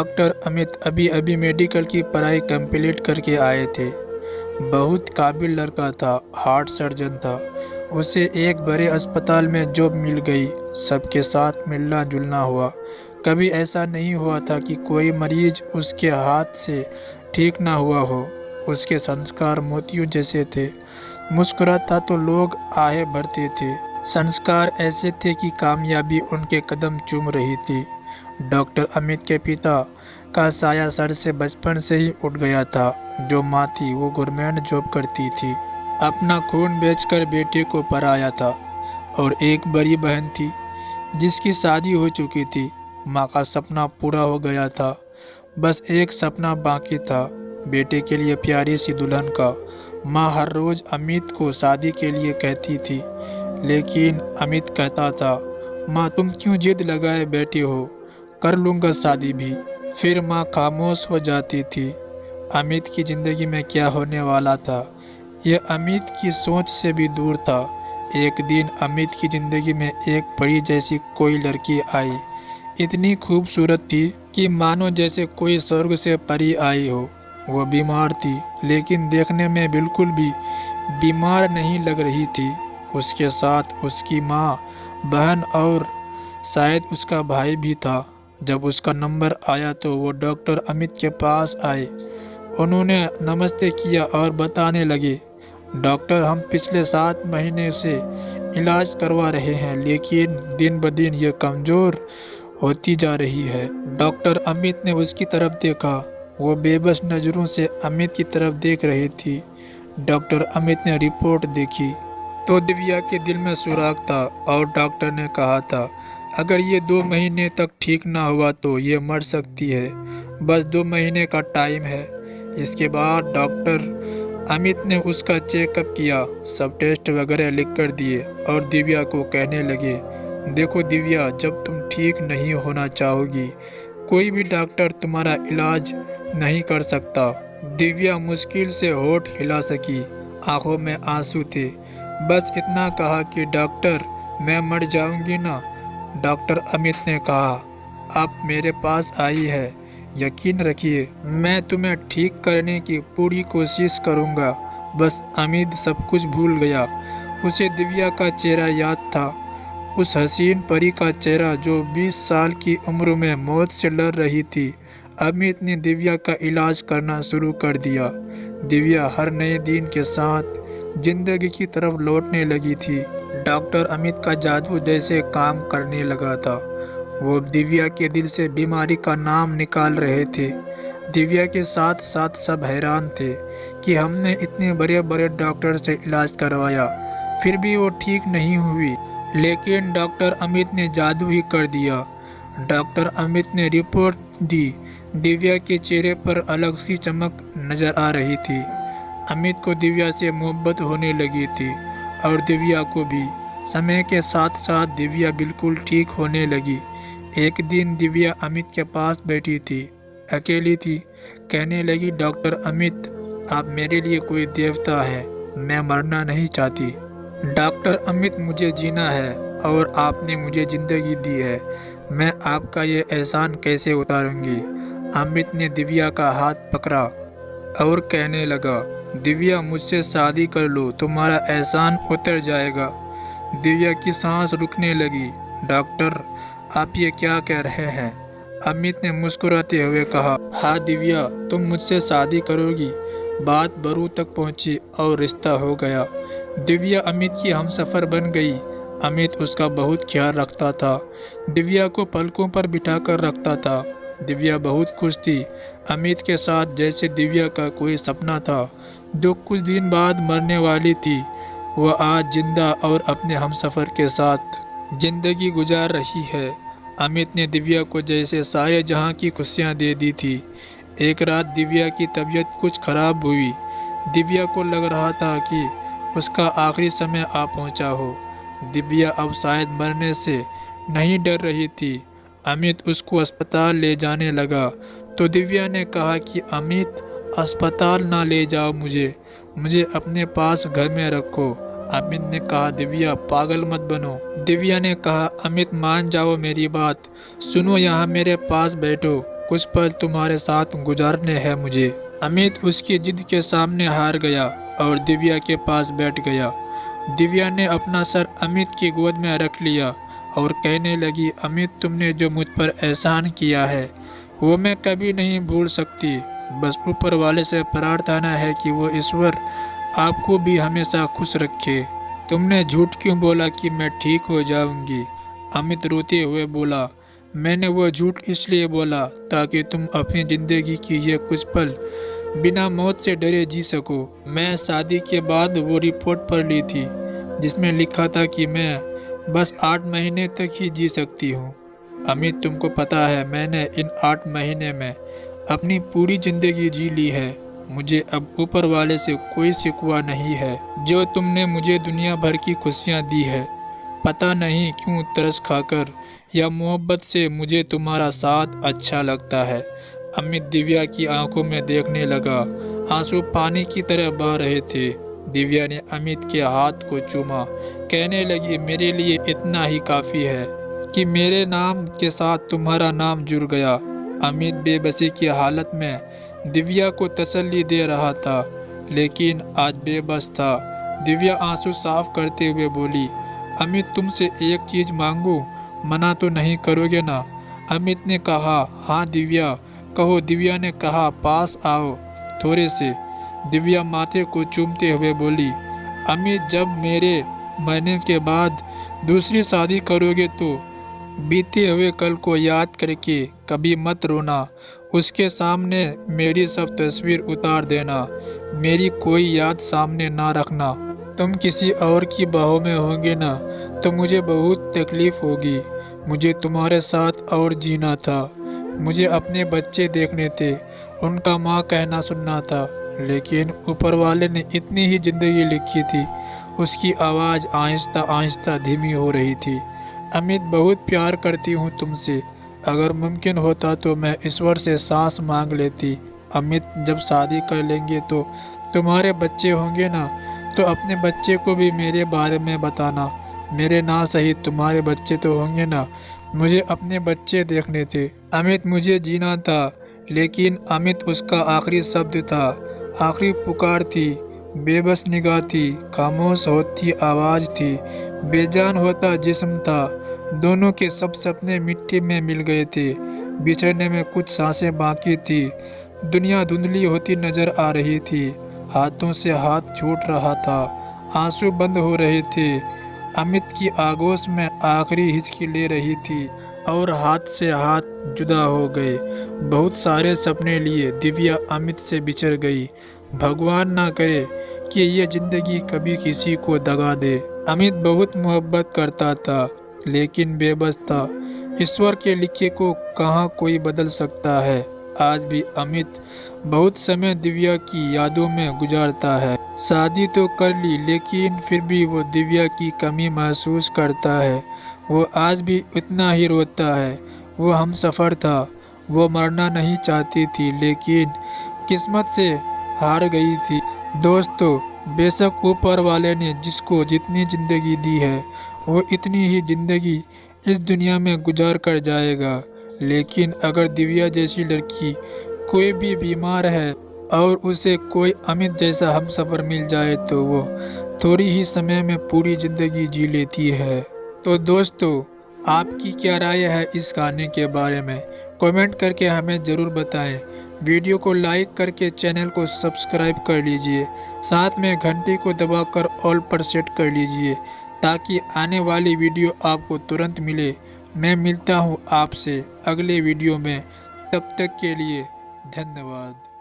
Doctor Amit अभी अभी medical की पढ़ाई कंप्लीट करके आए थे। बहुत काबिल लड़का था, हार्ट सर्जन था। उसे एक बड़े अस्पताल में जॉब मिल गई। सबके साथ मिलना जुलना हुआ। कभी ऐसा नहीं हुआ था कि कोई मरीज उसके हाथ से ठीक ना हुआ हो। उसके संस्कार मोतियों जैसे थे। मुस्कुराता तो लोग आहे भरते थे। संस्कार ऐसे थे कि कामयाबी उनके कदम चूम रही थी। डॉक्टर अमित के पिता का साया सर से बचपन से ही उठ गया था। जो माँ थी वो गवर्नमेंट जॉब करती थी। अपना खून बेचकर बेटे को पढ़ाया था। और एक बड़ी बहन थी जिसकी शादी हो चुकी थी। माँ का सपना पूरा हो गया था। बस एक सपना बाकी था, बेटे के लिए प्यारी सी दुल्हन का। माँ हर रोज अमित को शादी के लिए कहती थी, लेकिन अमित कहता था, माँ तुम क्यों जिद लगाए बैठी हो, कर लूँगा शादी भी। फिर माँ खामोश हो जाती थी। अमित की ज़िंदगी में क्या होने वाला था, यह अमित की सोच से भी दूर था। एक दिन अमित की ज़िंदगी में एक परी जैसी कोई लड़की आई। इतनी खूबसूरत थी कि मानो जैसे कोई स्वर्ग से परी आई हो। वो बीमार थी, लेकिन देखने में बिल्कुल भी बीमार नहीं लग रही थी। उसके साथ उसकी माँ, बहन और शायद उसका भाई भी था। जब उसका नंबर आया तो वो डॉक्टर अमित के पास आए। उन्होंने नमस्ते किया और बताने लगे, डॉक्टर हम पिछले 7 महीने से इलाज करवा रहे हैं, लेकिन दिन ब दिन ये कमज़ोर होती जा रही है। डॉक्टर अमित ने उसकी तरफ देखा। वो बेबस नज़रों से अमित की तरफ देख रही थी। डॉक्टर अमित ने रिपोर्ट देखी तो दिव्या के दिल में सुराग था और डॉक्टर ने कहा था, अगर ये 2 महीने तक ठीक ना हुआ तो ये मर सकती है। बस 2 महीने का टाइम है। इसके बाद डॉक्टर अमित ने उसका चेकअप किया, सब टेस्ट वगैरह लिख कर दिए और दिव्या को कहने लगे, देखो दिव्या, जब तुम ठीक नहीं होना चाहोगी, कोई भी डॉक्टर तुम्हारा इलाज नहीं कर सकता। दिव्या मुश्किल से होठ हिला सकी, आंखों में आंसू थे। बस इतना कहा कि डॉक्टर मैं मर जाऊंगी ना। डॉक्टर अमित ने कहा, आप मेरे पास आई है, यकीन रखिए मैं तुम्हें ठीक करने की पूरी कोशिश करूंगा। बस अमित सब कुछ भूल गया। उसे दिव्या का चेहरा याद था, उस हसीन परी का चेहरा जो 20 साल की उम्र में मौत से लड़ रही थी। अमित ने दिव्या का इलाज करना शुरू कर दिया। दिव्या हर नए दिन के साथ जिंदगी की तरफ लौटने लगी थी। डॉक्टर अमित का जादू जैसे काम करने लगा था। वो दिव्या के दिल से बीमारी का नाम निकाल रहे थे। दिव्या के साथ साथ सब हैरान थे कि हमने इतने बड़े बड़े डॉक्टर से इलाज करवाया, फिर भी वो ठीक नहीं हुई। लेकिन डॉक्टर अमित ने जादू ही कर दिया। डॉक्टर अमित ने रिपोर्ट दी। दिव्या के चेहरे पर अलग सी चमक नजर आ रही थी। अमित को दिव्या से मोहब्बत होने लगी थी और दिव्या को भी। समय के साथ साथ दिव्या बिल्कुल ठीक होने लगी। एक दिन दिव्या अमित के पास बैठी थी, अकेली थी। कहने लगी, डॉक्टर अमित, आप मेरे लिए कोई देवता हैं, मैं मरना नहीं चाहती। डॉक्टर अमित, मुझे जीना है और आपने मुझे ज़िंदगी दी है, मैं आपका ये एहसान कैसे उतारूंगी। अमित ने दिव्या का हाथ पकड़ा और कहने लगा, दिव्या मुझसे शादी कर लो, तुम्हारा एहसान उतर जाएगा। दिव्या की सांस रुकने लगी। डॉक्टर आप ये क्या कह रहे हैं? अमित ने मुस्कुराते हुए कहा, हाँ दिव्या, तुम मुझसे शादी करोगी। बात बरू तक पहुंची और रिश्ता हो गया। दिव्या अमित की हमसफ़र बन गई। अमित उसका बहुत ख्याल रखता था, दिव्या को पलकों पर बिठाकर रखता था। दिव्या बहुत खुश थी अमित के साथ, जैसे दिव्या का कोई सपना था जो कुछ दिन बाद मरने वाली थी, वह आज जिंदा और अपने हमसफ़र के साथ जिंदगी गुजार रही है। अमित ने दिव्या को जैसे सारे जहां की खुशियां दे दी थी। एक रात दिव्या की तबीयत कुछ खराब हुई। दिव्या को लग रहा था कि उसका आखिरी समय आ पहुंचा हो। दिव्या अब शायद मरने से नहीं डर रही थी। अमित उसको अस्पताल ले जाने लगा तो दिव्या ने कहा कि अमित, अस्पताल ना ले जाओ मुझे अपने पास घर में रखो। अमित ने कहा, दिव्या पागल मत बनो। दिव्या ने कहा, अमित मान जाओ मेरी बात, सुनो, यहाँ मेरे पास बैठो, कुछ पल तुम्हारे साथ गुजारने हैं मुझे। अमित उसकी जिद के सामने हार गया और दिव्या के पास बैठ गया। दिव्या ने अपना सर अमित की गोद में रख लिया और कहने लगी, अमित, तुमने जो मुझ पर एहसान किया है वो मैं कभी नहीं भूल सकती। बस ऊपर वाले से प्रार्थना है कि वो ईश्वर आपको भी हमेशा खुश रखे। तुमने झूठ क्यों बोला कि मैं ठीक हो जाऊंगी? अमित रोते हुए बोला, मैंने वो झूठ इसलिए बोला ताकि तुम अपनी ज़िंदगी की ये कुछ पल बिना मौत से डरे जी सको। मैं शादी के बाद वो रिपोर्ट पढ़ ली थी जिसमें लिखा था कि मैं बस 8 महीने तक ही जी सकती हूँ। अमित, तुमको पता है मैंने इन 8 महीने में अपनी पूरी ज़िंदगी जी ली है। मुझे अब ऊपर वाले से कोई शिकवा नहीं है। जो तुमने मुझे दुनिया भर की खुशियाँ दी है, पता नहीं क्यों तरस खाकर या मोहब्बत से मुझे तुम्हारा साथ अच्छा लगता है। अमित दिव्या की आंखों में देखने लगा। आंसू पानी की तरह बह रहे थे। दिव्या ने अमित के हाथ को चूमा, कहने लगी, मेरे लिए इतना ही काफ़ी है कि मेरे नाम के साथ तुम्हारा नाम जुड़ गया। अमित बेबसी की हालत में दिव्या को तसल्ली दे रहा था, लेकिन आज बेबस था। दिव्या आंसू साफ करते हुए बोली, अमित, तुमसे एक चीज़ मांगू, मना तो नहीं करोगे ना? अमित ने कहा, हाँ दिव्या, कहो। दिव्या ने कहा, पास आओ थोड़े से। दिव्या माथे को चूमते हुए बोली, अमित, जब मेरे मरने के बाद दूसरी शादी करोगे तो बीते हुए कल को याद करके कभी मत रोना। उसके सामने मेरी सब तस्वीर उतार देना। मेरी कोई याद सामने ना रखना। तुम किसी और की बाहों में होंगे ना तो मुझे बहुत तकलीफ होगी। मुझे तुम्हारे साथ और जीना था। मुझे अपने बच्चे देखने थे, उनका माँ कहना सुनना था, लेकिन ऊपर वाले ने इतनी ही ज़िंदगी लिखी थी। उसकी आवाज़ आहिस्ता आहिस्ता धीमी हो रही थी। अमित, बहुत प्यार करती हूँ तुमसे। अगर मुमकिन होता तो मैं ईश्वर से सांस मांग लेती। अमित, जब शादी कर लेंगे तो तुम्हारे बच्चे होंगे ना, तो अपने बच्चे को भी मेरे बारे में बताना। मेरे ना सही तुम्हारे बच्चे तो होंगे ना। मुझे अपने बच्चे देखने थे। अमित, मुझे जीना था, लेकिन अमित उसका आखिरी शब्द था, आखिरी पुकार थी। बेबस निगाह थी, खामोश होती आवाज़ थी, बेजान होता जिस्म था। दोनों के सब सपने मिट्टी में मिल गए थे। बिछड़ने में कुछ सांसें बाकी थी। दुनिया धुंधली होती नजर आ रही थी। हाथों से हाथ छूट रहा था। आंसू बंद हो रहे थे। अमित की आगोश में आखिरी हिचकी ले रही थी और हाथ से हाथ जुदा हो गए। बहुत सारे सपने लिए दिव्या अमित से बिछड़ गई। भगवान ना करे कि ये ज़िंदगी कभी किसी को दगा दे। अमित बहुत मोहब्बत करता था, लेकिन बेबस था। ईश्वर के लिखे को कहाँ कोई बदल सकता है। आज भी अमित बहुत समय दिव्या की यादों में गुजारता है। शादी तो कर ली, लेकिन फिर भी वो दिव्या की कमी महसूस करता है। वो आज भी उतना ही रोता है। वो हमसफ़र था। वो मरना नहीं चाहती थी, लेकिन किस्मत से हार गई थी। दोस्तों, बेशक ऊपर वाले ने जिसको जितनी ज़िंदगी दी है वो इतनी ही ज़िंदगी इस दुनिया में गुजार कर जाएगा, लेकिन अगर दिव्या जैसी लड़की कोई भी बीमार है और उसे कोई अमित जैसा हमसफ़र मिल जाए तो वो थोड़ी ही समय में पूरी ज़िंदगी जी लेती है। तो दोस्तों, आपकी क्या राय है इस गाने के बारे में? कमेंट करके हमें ज़रूर बताएं। वीडियो को लाइक करके चैनल को सब्सक्राइब कर लीजिए। साथ में घंटी को दबाकर ऑल पर सेट कर लीजिए ताकि आने वाली वीडियो आपको तुरंत मिले। मैं मिलता हूँ आपसे अगले वीडियो में। तब तक के लिए धन्यवाद।